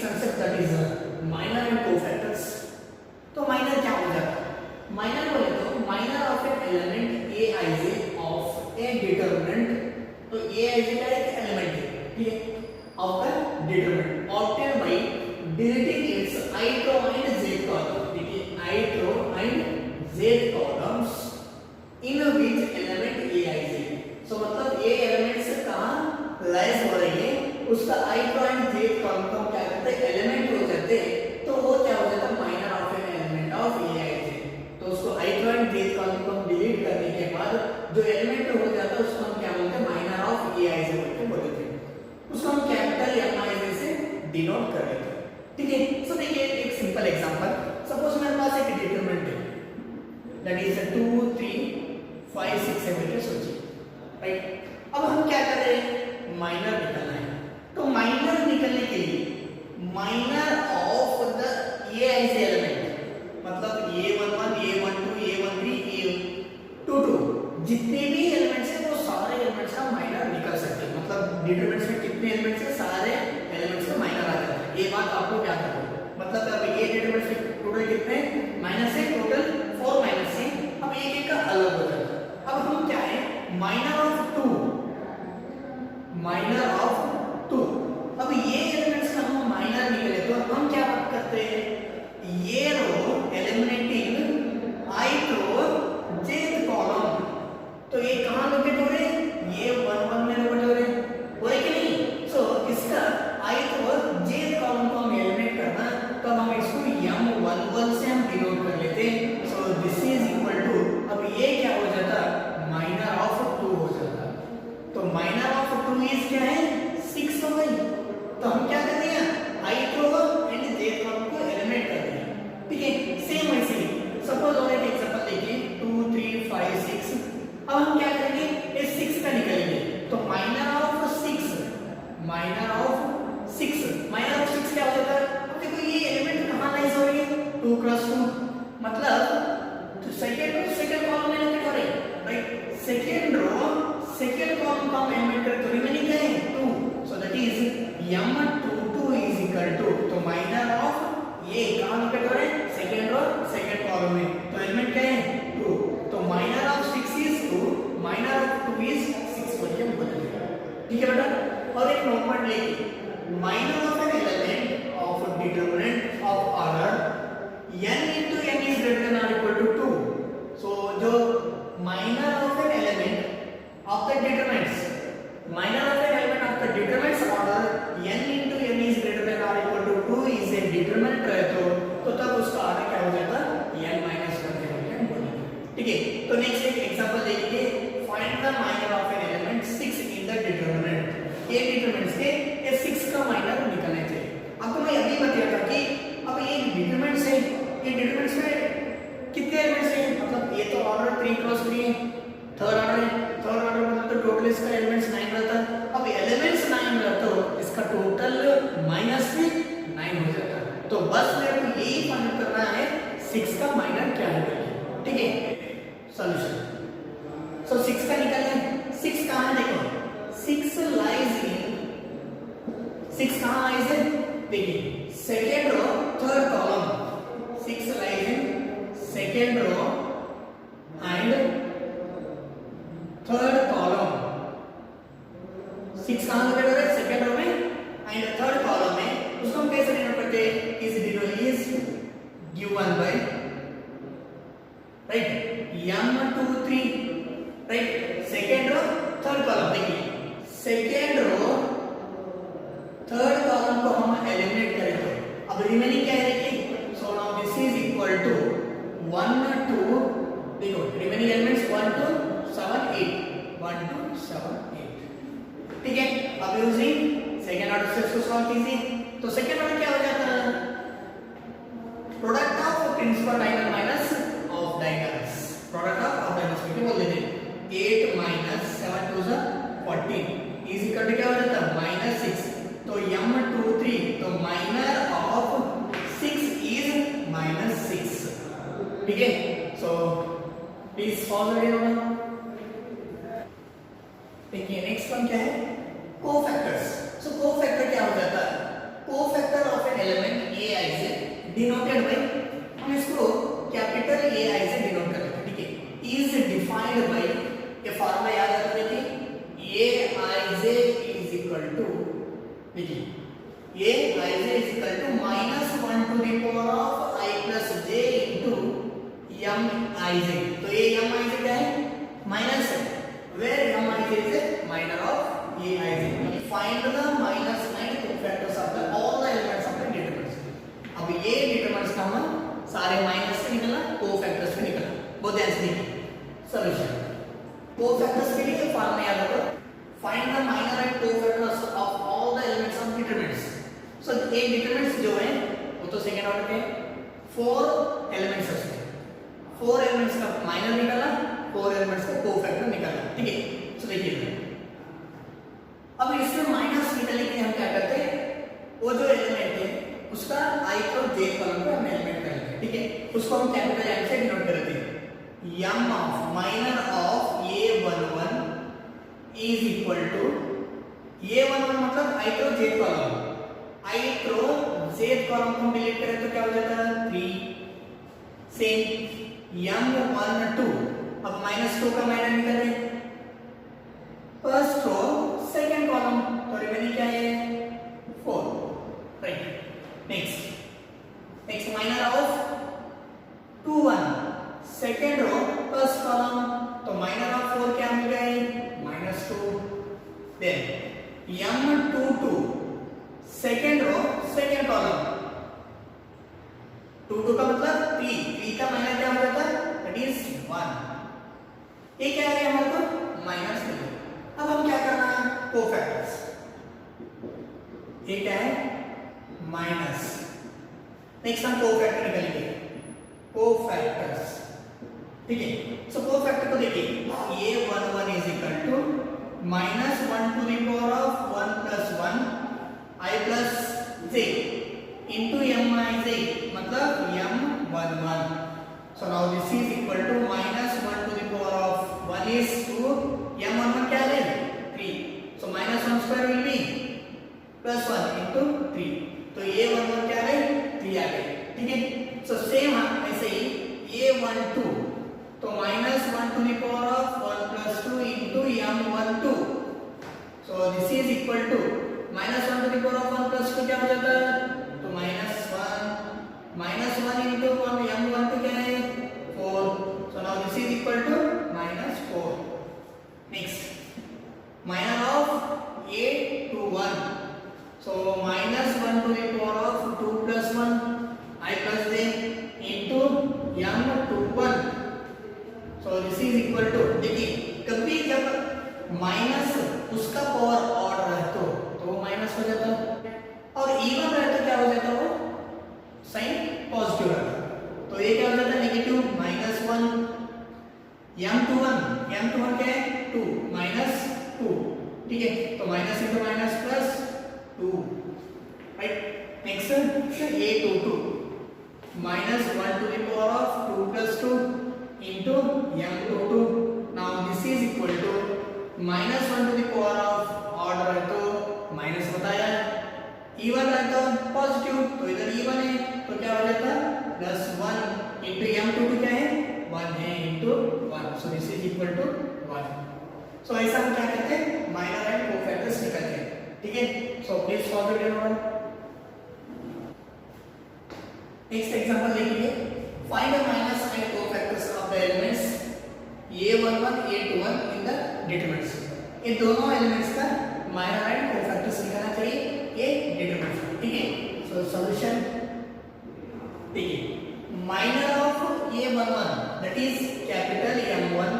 concept that is minor and cofactors. तो minor क्या हो जाता है? Minor बोले तो minor of an element aij of a determinant. तो aij का एक element है, ठीक है, of the determinant obtained by deleting its ith row and jth column. ठीक है, ith row and jth columns in which element aij. So मतलब a elements कहाँ लाइज हो रही है, उसका ith row and jth column को हम क्या करते हैं, एलिमेंट हो जाते हैं, तो वो क्या हो जाता है, minor of an element of aij. तो उसको ith row and jth column को हम डिलीट करने के बाद जो एलिमेंट हो जाता है उसको हम क्या बोलते हैं, माइनर ऑफ aij बोलते हैं. उसको हम कैपिटल एमआईजे से डिनोट कर देते हैं. ठीक है, सो देखिए एक सिंपल एग्जांपल. सपोज मेरे पास एक डिटरमिनेंट है, दैट इज 2 3 5 6 7 के सोचिए, राइट. अब हम क्या कर रहे हैं, माइनर निकालना है. तो माइनर निकालने के लिए minor of the aij element, मतलब a11 a12 a13 a22 जितने भी एलिमेंट्स हैं वो सारे एलिमेंट्स का माइनर निकल सकते हैं. मतलब डिटरमिनेंट्स में कितने एलिमेंट्स हैं, सारे एलिमेंट्स का माइनर आ जाता है. ये बात आपको क्या करना है, मतलब अब ये डिटरमिनेंट्स में टोटल कितने माइनस है, टोटल 4 माइनस है. अब एक एक का अलग हो जाता है. अब हम क्या है, माइनर ऑफ 2, माइनर ऑफ 2. अब ये एलिमेंट्स का हम माइनर निकले तो हम क्या करते हैं, ये रो एलिमिनेटिंग ith रो jth कॉलम. तो ये कहां लोकेट हो रहे हैं, ये 1 1 में लोकेट हो रहे हैं, हो रहे कि नहीं. सो इसका ith और jth कॉलम को हम एलिमिनेट करना, तब हम इसको m11 से हम डिनोट कर लेते हैं. So this is equal to, अब ये क्या हो जाता, माइनर ऑफ 2 हो जाता. तो माइनर ऑफ 2 इज क्या है, 6 हो गई. तो हम क्या कर दिया, ith row and jth column को एलिमिनेट कर दिया. ठीक है, सेम वैसे ही सपोज और एक एग्जांपल देखिए 2 3 5 6. अब हम क्या करेंगे, ये 6 का निकालेंगे. तो minor of 6, minor of 6, minor of 6 क्या हो जाता है. अब देखो ये एलिमेंट कहां लाइज हो रही है, 2 क्रॉस 2, मतलब तो सेकंड कॉलम में लोकेट हो रही है, right. Second row second column का हम एलिमेंट करें तो रिमेनिंग क्या है, 2. So that is m22 is equal to, तो माइनर ऑफ ये कहां लोकेट हो रहे हैं, सेकंड रो सेकंड कॉलम में, तो एलिमेंट क्या है, 2. तो minor of 6 is 2, minor of 2 is 6 बोल के हम बोल देंगे. ठीक है बेटा. और एक नोट लेके, minor of an element of determinant of order n into n is greater than or equal to 2. so जो minor of an element of the determinants, minor of an element of the determinants order n into n is greater than or equal to 2 is a determinant रहे तो तब उसका order क्या हो जाता, n minus 1 के रूप में बोलेंगे. ठीक है, तो नेक्स्ट एक एग्जांपल देखिए. Find the minor of an element 6 in the determinant. ये डिटरमिनेंट्स के ये 6 का माइनर निकालने चाहिए. आपको मैं अभी बताया था कि अब ये डिटरमिनेंट्स है, ये डिटरमिनेंट्स में कितने एलिमेंट्स हैं, मतलब ये तो ऑर्डर 3 क्रॉस 3 है, थर्ड ऑर्डर है, थर्ड ऑर्डर मतलब तो टोटल इसका एलिमेंट्स 9 रहता है. अब एलिमेंट्स 9 रहता तो इसका टोटल माइनस में 9 हो जाता है. तो बस मेरे को यही फाइंड करना है 6 का माइनर क्या है करके. ठीक है, सॉल्यूशन. सो 6 का निकालना, 6 कहां है, देखो 6 लाइज इन, 6 कहां लाइज है, देखिए second row third column. 6 lies in second row and third column. 6 कहां लोकेट हो रहा है, सेकंड रो में एंड थर्ड कॉलम में. उसको हम कैसे डिनोट करते हैं, is given by, right, m23, right. Second row third column, देखिए सेकंड रो थर्ड कॉलम को हम एलिमिनेट करें तो अब रिमेनिंग क्या है, देखिए. So now this is equal to 1 2, देखो रिमेनिंग एलिमेंट्स 1 2 7 8, 1 2 7 8. ठीक है, अब यूजिंग सेकंड ऑर्डर से इसको सॉल्व कीजिए. तो सेकंड ऑर्डर क्या हो जाता है, product of principal diagonal minus of diagonals. Product of diagonals में क्या बोल देते हैं, 8 minus 7 to 14 is equal to क्या हो जाता है, minus 6. तो m23, तो माइनर ऑफ 6 is minus 6. ठीक है, सो प्लीज सॉल्व करिए होगा. देखिए नेक्स्ट वन क्या है, कोफैक्टर्स. सो कोफैक्टर क्या हो जाता है, कोफैक्टर ऑफ एन एलिमेंट ए आई से डिनोटेड बाय, हम इसको कैपिटल ए आई से डिनोट करते हैं, ठीक है। इज डिफाइंड बाय, ये फार्मूला याद रख देखिए, A I J is equal to, देखिए A I J is equal to -1 to the power of I plus J into M I J. तो ये एम आई जे क्या है, माइनस है, where M I J is minor of A I J. Find the -9 cofactors of the all the elements of the determinants. अब ये determinants का हम सारे माइनस से निकलना, कोफैक्टर्स से निकलना, बोथ एंड्स निकले। सॉल्यूशन कोफैक्टर्स के लिए फॉर्मूला याद रखो, find the minor and cofactors of all the elements of determinants. So एक डिटरमिनेंट्स जो है वो तो सेकंड ऑर्डर के 4 एलिमेंट्स है, 4 एलिमेंट्स का माइनर निकाला, 4 एलिमेंट्स का कोफैक्टर निकाला, ठीक है। सो देखिए अब इसमें माइनस निकलने के लिए हम क्या करते हैं, वो जो एलिमेंट है उसका i को j कॉलम पे हम एलिमेंट कर लेते हैं, ठीक है। उसको हम कैपिटल M से डिनोट करते हैं, m of minor of a11 is equal to, a11 मतलब i को j कॉलम, i को j कॉलम को डिलीट करें तो क्या हो जाता है 3, सेम m12, अब -2 का माइनर निकल गया, फर्स्ट रो सेकंड कॉलम, तो रिमेनिंग क्या है 4, right. Next minor of 2 1 second row first column, तो माइनर ऑफ 4 क्या मिल गए -2, then m22 second row second column, 2 का मतलब 3 का माइनर क्या हो जाता है, दैट इज 1। ये क्या है हमारे को माइनस मिल गया। अब हम क्या करना है, कोफैक्टर्स, ये क्या है माइनस, नेक्स्ट हम कोफैक्टर निकालेंगे, कोफैक्टर्स, ठीक है। सो कोफैक्टर को देखिए, a11 is equal to -1 to the power of 1 plus 1 i plus j into m i j, मतलब m11। So now this is equal to -1 to the power of 1 is 2, m11 क्या है 3, so -1 square will be +1 into 3, तो a11 क्या है 3 आ गए, ठीक है। So same ऐसे ही a12, तो -1 to the power of 1 plus 2 into m12, so this is equal to -1 to the power of 1 plus 2 क्या हो जाता है, तो -1 into 1 m12 क्या है 4, so now this is equal to -4। Next minor of a21, so -1 to the power of 2 plus 1 I plus j into m21, so this is equal to, देखिए कभी जब माइनस उसका पावर ऑड रहे तो वो minus हो जाता है, और इवन रहे तो क्या हो जाता है, वो साइन पॉजिटिव रहता है, तो ये क्या हो जाता है नेगेटिव -1, m21 क्या है 2 -2, ठीक है, तो minus into minus plus 2, right. Next a22 -1 to the power of 2 plus 2 into m22, now this is equal to -1 to the power of odd है तो माइनस बताया, इवन है तो पॉजिटिव, तो इधर इवन है तो क्या हो जाता +1 into m22 क्या है 1 है into 1, so this is equal to 1। सो ऐसा हम क्या करते हैं, माइनर एंड कोफैक्टर्स निकालते हैं, ठीक है। So please solve it in next example देखिए, find the minus and cofactors of the elements a11 a21 in the determinants. ये दोनों एलिमेंट्स का माइनर एंड कोफैक्टर्स निकालना चाहिए ये डिटरमिनेंट्स, ठीक है। सो सॉल्यूशन देखिए, minor of a11 that is capital M1,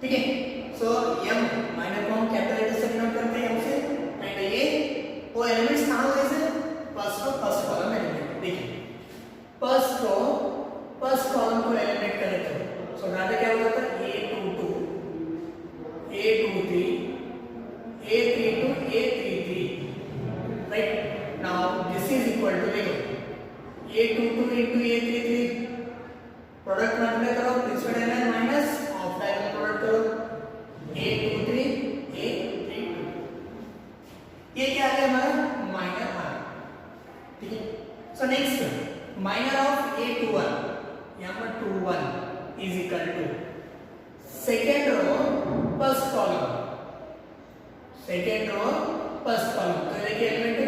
ठीक है। सो m माइनर को हम कैपिटल लेटर से डिनोट करते हैं m से, एंड ये वो एलिमेंट्स कहां हुए से फर्स्ट कॉलम एलिमेंट, देखिए फर्स्ट रो फर्स्ट कॉलम को एलिमिनेट करें तो सो डाटा क्या हो जाता है a22 a23 a32 a33, right. Now this is equal to, देखो a22 into a33 product multiply करो, principal element minus of diagonal product करो, a23 second row first column, second row first column. तो देखिए element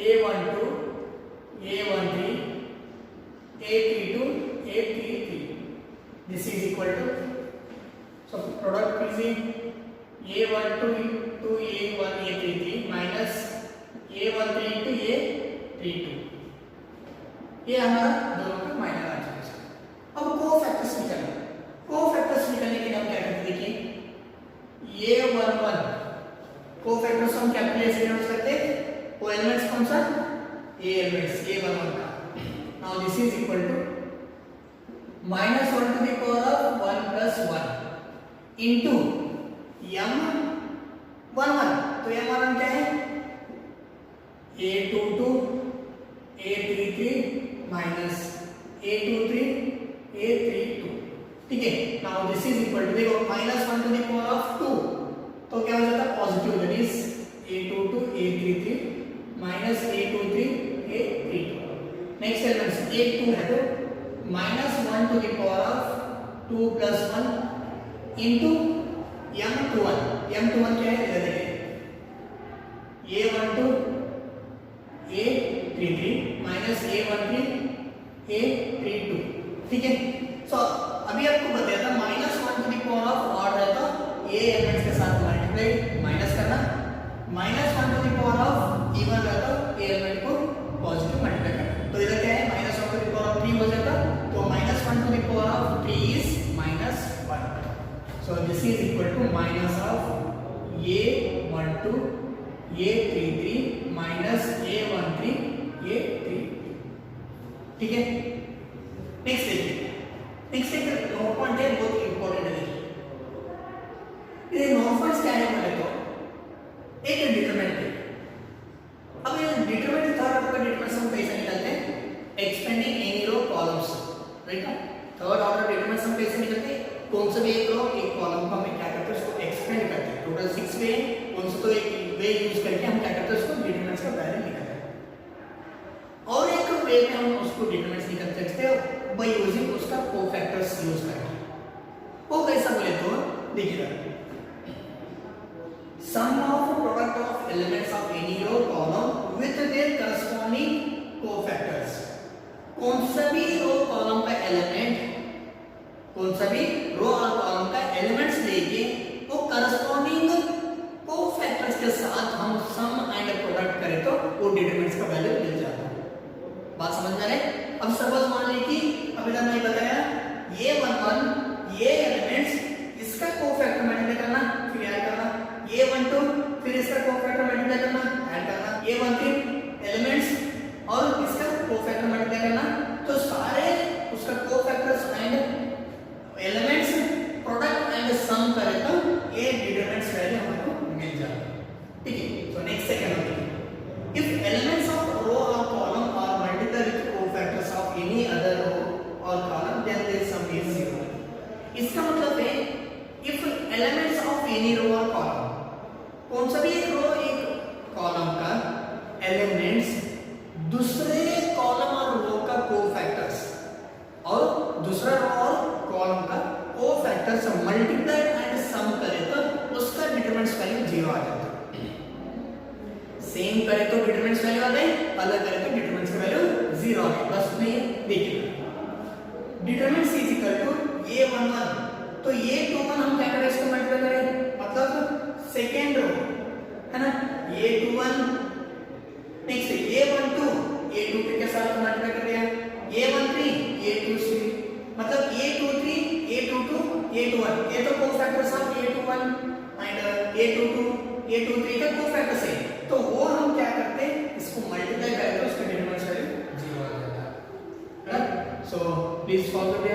A12 A13 A32 A33, this is equal to, so product is A12 to A1 A33 minus A13 to A32, ये हमारा दोनों का minor आ जाएगा। अब cofactors निकालना, cofactors निकालने के लिए हम क्या करते हैं, देखिए A11 कोफैक्टर्स हम क्या प्लेस करते हैं, वो एलिमेंट्स कौन सा, A एलिमेंट्स A11 का। Now this is equal to -1 to the power of 1 plus 1 into M11, तो M11 क्या है, A22 A33 minus A23 A32, ठीक है। Now this is equal to, देखो -1 to the power of 2, तो क्या हो जाता है positive, that is A22 A33 minus A23 A32। Next elements A2 है तो -1 to the power of 2 plus 1 into M21, M21 क्या है, इधर देखिए A12 A33 minus A13 A32, ठीक है। सो अभी आपको बताया था -1 to the power of odd है तो A एलिमेंट्स के साथ मल्टीप्लाई माइनस करना, -1 to the power of even है तो A एलिमेंट को पॉजिटिव मल्टीप्लाई करना। तो इधर क्या है, -1 to the power of 3 हो जाता, तो -1 to the power of 3 is -1, so this is equal to minus of A12 A33 minus A13 A32, ठीक है। नेक्स्ट देखिए, नेक्स्ट एक नोट पॉइंट है, बहुत इंपॉर्टेंट है। देखिए ये नोट पॉइंट्स क्या है बोले तो एक डिटरमिनेंट है। अब ये डिटरमिनेंट थर्ड ऑर्डर का डिटरमिनेंट हम कैसे निकालते हैं, expanding any row columns, right ना। थर्ड ऑर्डर डिटरमिनेंट हम कैसे निकालते हैं, कौन सा भी एक रो एक कॉलम को हम क्या करते हैं, उसको एक्सपेंड करते हैं। टोटल 6 वे, कौन सा तो एक वे यूज करके हम क्या करते हैं, उसको डिटरमिनेंट्स का वैल्यू निकालते हैं। और एक वे में हम उसको डिटरमिनेंट्स निकाल सकते हैं बाय यूजिंग उसका कोफैक्टर्स यूज करके। वो कैसा बोले तो देखिए, sum of product of elements of any row column with their corresponding cofactors, कौन सा भी रो कॉलम का एलिमेंट, कौन सा भी रो और कॉलम का एलिमेंट्स लेके वो करस्पॉन्डिंग कोफैक्टर्स के साथ हम सम एंड प्रोडक्ट करें तो वो डिटरमिनेंट्स का वैल्यू मिल जाता है। बात समझ में आ रही है। अब सपोज मान लीजिए कि अभी तक मैंने बताया A11 ये एलिमेंट्स इसका कोफैक्टर मल्टीप्लाई करना, फिर ऐड करना, A12 फिर इसका कोफैक्टर मल्टीप्लाई करना, ऐड करना, A13 एलिमेंट्स और इसका कोफैक्टर मल्टीप्लाई करना, तो सारे उसका cofactors and elements product and sum करें तो ये डिटरमिनेंट्स वैल्यू हमको मिल जाता है, ठीक है। सो नेक्स्ट सेकंड देखिए, इफ एलिमेंट्स ऑफ रो और column are multiplied with cofactors of any other row और column then there sum is 0। इसका मतलब है if elements of any row और कॉलम, कौन सा भी एक रो एक कॉलम का एलिमेंट्स दूसरे कॉलम और रो का कोफैक्टर्स और दूसरा रो और कॉलम का कोफैक्टर्स मल्टीप्लाइड एंड सम करें तो उसका डिटरमिनेंट्स वैल्यू 0 आ जाता है। सेम करें तो डिटरमिनेंट्स वैल्यू आ जाए, अलग करें तो डिटरमिनेंट्स का वैल्यू 0 आ जाए। बस नहीं देखिए, determinants is equal to A11, तो A21 हम क्या करें, इसको मल्टीप्लाई करें, मतलब सेकेंड रो है ना, A21 नेक्स्ट A12 A23 के साथ मल्टीप्लाई कर दिया, A13 A23 मतलब A23 A22 A21 ये तो cofactors of A21 and A22 A23 का कोफैक्टर्स है, तो वो हम क्या करते हैं, इसको मल्टीप्लाई करें तो उसका डिटरमिनेंट्स वैल्यू 0 आ जाता है। So please follow the